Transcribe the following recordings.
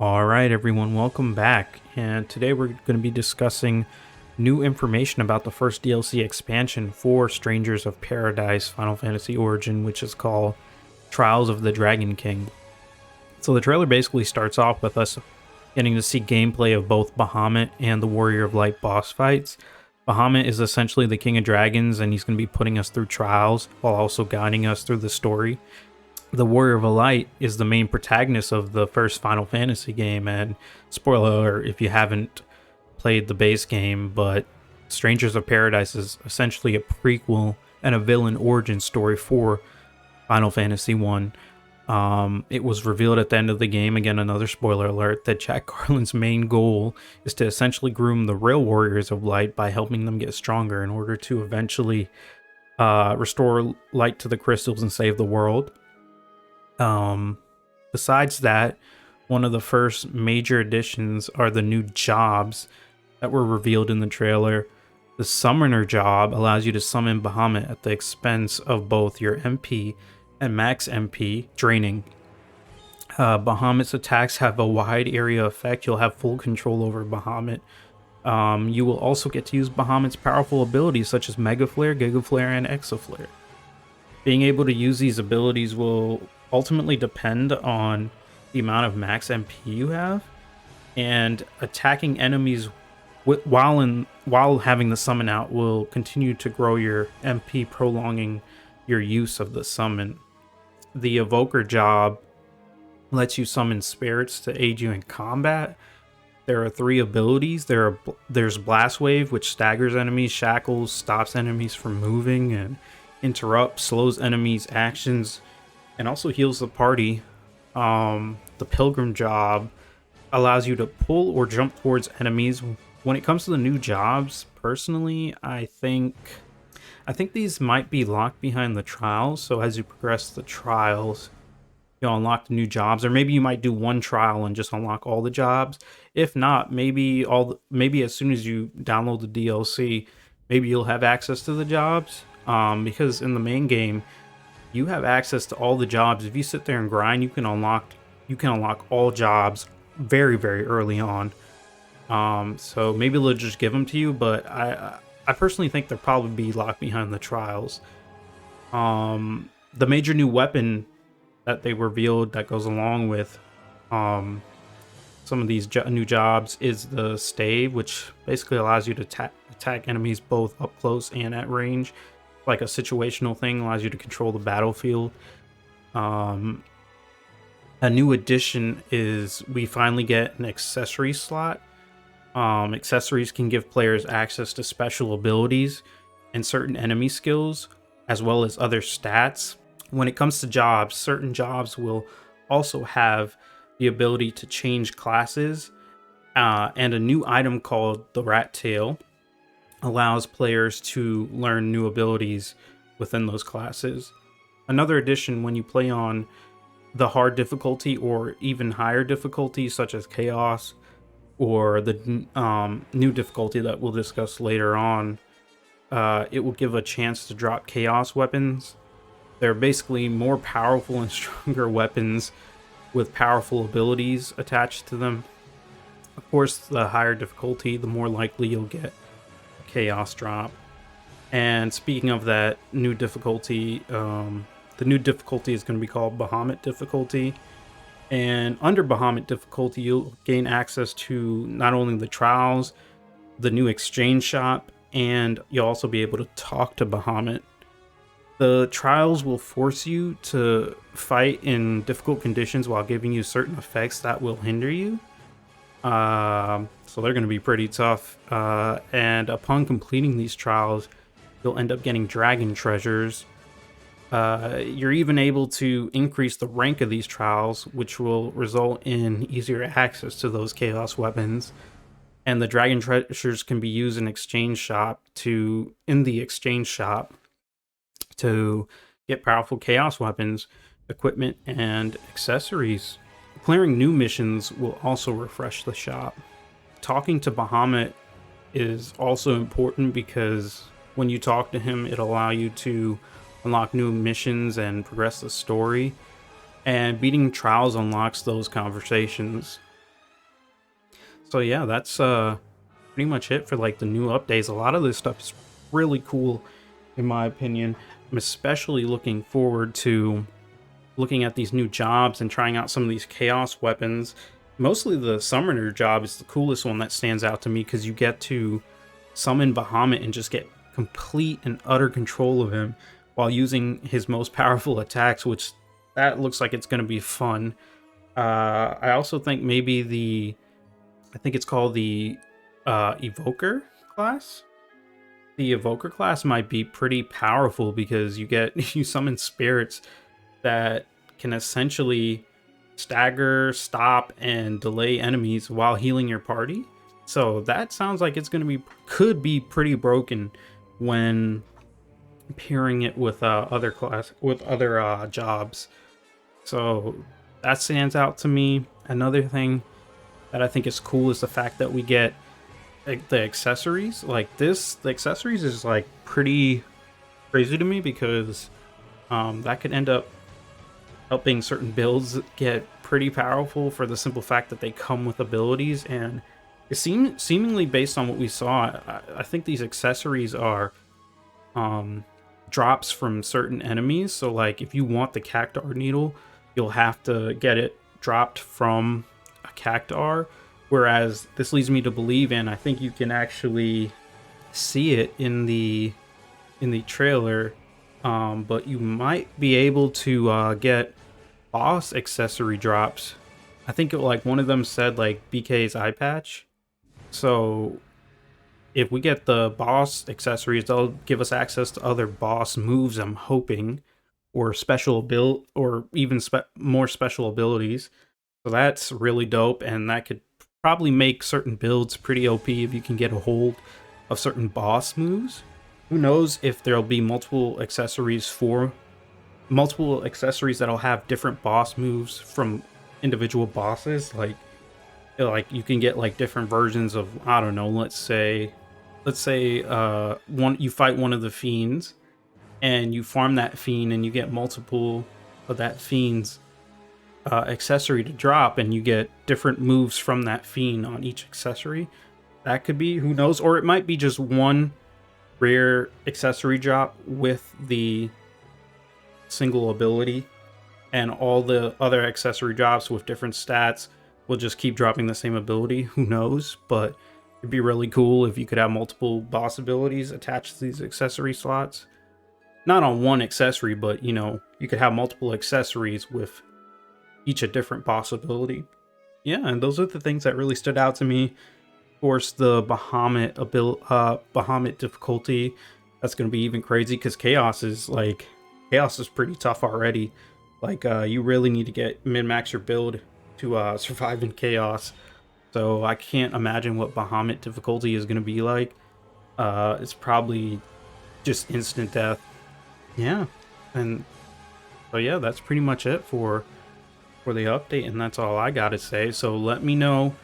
All right, everyone, welcome back. And today we're going to be discussing new information about the first DLC expansion for Strangers of Paradise Final Fantasy Origin, which is called Trials of the Dragon King. So the trailer basically starts off with us getting to see gameplay of both Bahamut and the Warrior of Light boss fights. Bahamut is essentially the King of Dragons, and he's going to be putting us through trials while also guiding us through the story. The Warrior of Light is the main protagonist of the first Final Fantasy game, and spoiler alert if you haven't played the base game, but Strangers of Paradise is essentially a prequel and a villain origin story for Final Fantasy 1. It was revealed at the end of the game, again another spoiler alert, that Jack Garland's main goal is to essentially groom the real Warriors of Light by helping them get stronger in order to eventually restore light to the crystals and save the world. Besides that, one of the first major additions are the new jobs that were revealed in the trailer. The Summoner job allows you to summon Bahamut at the expense of both your MP and max MP draining. Bahamut's attacks have a wide area effect. You'll have full control over Bahamut. You will also get to use Bahamut's powerful abilities such as Mega Flare, Giga Flare, and Exo Flare. Being able to use these abilities will ultimately depend on the amount of max MP you have, and attacking enemies while having the summon out will continue to grow your MP, prolonging your use of the summon. The Evoker job lets you summon spirits to aid you in combat. There are 3 abilities. There's Blast Wave, which staggers enemies, shackles, stops enemies from moving, and interrupts, slows enemies' actions, and also heals the party. The Pilgrim job allows you to pull or jump towards enemies. When it comes to the new jobs, personally, I think these might be locked behind the trials. So as you progress the trials, you'll unlock the new jobs, or maybe you might do one trial and just unlock all the jobs. If not, maybe as soon as you download the DLC, maybe you'll have access to the jobs. Because in the main game, you have access to all the jobs. If you sit there and grind, you can unlock all jobs very, very early on. So maybe they'll just give them to you, but I personally think they'll probably be locked behind the trials. The major new weapon that they revealed that goes along with some of these new jobs is the stave, which basically allows you to attack enemies both up close and at range. Like a situational thing, allows you to control the battlefield. A new addition is we finally get an accessory slot. Accessories can give players access to special abilities and certain enemy skills, as well as other stats. When it comes to jobs, certain jobs will also have the ability to change classes, and a new item called the Rat Tail allows players to learn new abilities within those classes. Another addition, when you play on the hard difficulty or even higher difficulty, such as Chaos, or the new difficulty that we'll discuss later on, it will give a chance to drop Chaos weapons. They're basically more powerful and stronger weapons with powerful abilities attached to them. Of course, the higher difficulty, the more likely you'll get Chaos drop. And speaking of that new difficulty, the new difficulty is going to be called Bahamut Difficulty. And under Bahamut Difficulty, you'll gain access to not only the trials, the new exchange shop, and you'll also be able to talk to Bahamut. The trials will force you to fight in difficult conditions while giving you certain effects that will hinder you. So they're going to be pretty tough. And upon completing these trials, you'll end up getting dragon treasures. You're even able to increase the rank of these trials, which will result in easier access to those chaos weapons. And the dragon treasures can be used in the exchange shop to get powerful chaos weapons, equipment, and accessories. Clearing new missions will also refresh the shop. Talking to Bahamut is also important because when you talk to him, it'll allow you to unlock new missions and progress the story. And beating trials unlocks those conversations. So yeah, that's pretty much it for like the new updates. A lot of this stuff is really cool in my opinion. I'm especially looking forward to looking at these new jobs and trying out some of these chaos weapons. Mostly the summoner job is the coolest one that stands out to me, because you get to summon Bahamut and just get complete and utter control of him while using his most powerful attacks, which that looks like it's going to be fun. I also think maybe I think it's called the Evoker class. The Evoker class might be pretty powerful because you summon spirits that can essentially stagger, stop, and delay enemies while healing your party. So that sounds like it's gonna could be pretty broken when pairing it with other jobs. So that stands out to me. Another thing that I think is cool is the fact that we get like the accessories. Like the accessories is like pretty crazy to me, because that could end up helping certain builds get pretty powerful for the simple fact that they come with abilities. And it seemingly based on what we saw, I think these accessories are drops from certain enemies. So like if you want the cactar needle, you'll have to get it dropped from a cactar, whereas this leads me to believe, and I think you can actually see it in the trailer, but you might be able to get boss accessory drops. I think like one of them said like BK's eye patch. So if we get the boss accessories, they'll give us access to other boss moves, I'm hoping, or special build, or even more special abilities. So that's really dope, and that could probably make certain builds pretty OP if you can get a hold of certain boss moves. Who knows if there'll be multiple accessories that'll have different boss moves from individual bosses. Like you can get like different versions of, I don't know, let's say you fight one of the fiends and you farm that fiend and you get multiple of that fiend's accessory to drop, and you get different moves from that fiend on each accessory. That could be, who knows, or it might be just one rare accessory drop with the single ability, and all the other accessory drops with different stats will just keep dropping the same ability. Who knows? But it'd be really cool if you could have multiple boss abilities attached to these accessory slots. Not on one accessory, but you know, you could have multiple accessories with each a different boss ability. Yeah, and those are the things that really stood out to me. Of course, the Bahamut difficulty, that's going to be even crazy, because chaos is pretty tough already. Like you really need to get min-max your build to survive in chaos. So I can't imagine what Bahamut difficulty is going to be like. It's probably just instant death. Yeah, and so yeah, that's pretty much it for the update, and that's all I gotta say. So let me know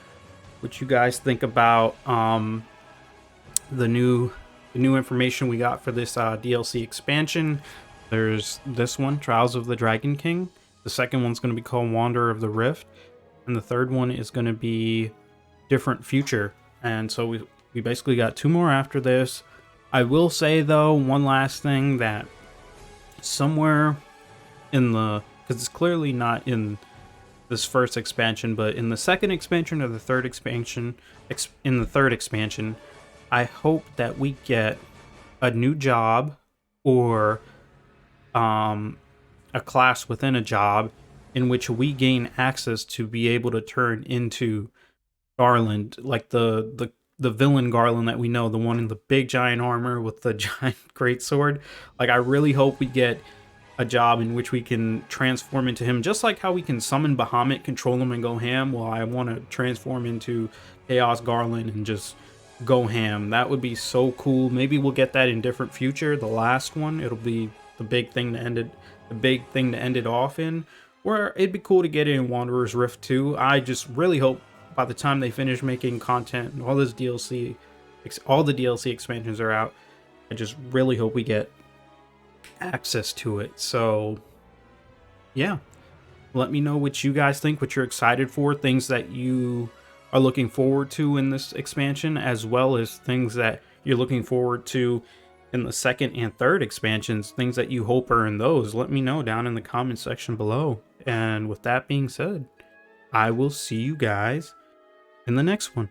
what you guys think about the new information we got for this DLC expansion. There's this one, Trials of the Dragon King. The second one's going to be called Wanderer of the Rift, and the third one is going to be Different Future. And so we basically got two more after this. I will say though, one last thing, that somewhere in because it's clearly not in this first expansion, but in the second expansion or the third expansion, I hope that we get a new job, or a class within a job, in which we gain access to be able to turn into Garland, like the villain Garland that we know, the one in the big giant armor with the giant greatsword. Like I really hope we get a job in which we can transform into him, just like how we can summon Bahamut, control him, and go ham. Well, I want to transform into Chaos Garland and just go ham. That would be so cool. Maybe we'll get that in Different Future, the last one. It'll be the big thing to end it off in. Or it'd be cool to get it in Wanderer's Rift too. I just really hope by the time they finish making content and all the DLC expansions are out, I just really hope we get access to it. So yeah, let me know what you guys think, what you're excited for, things that you are looking forward to in this expansion, as well as things that you're looking forward to in the second and third expansions, things that you hope are in those. Let me know down in the comment section below. And with that being said, I will see you guys in the next one.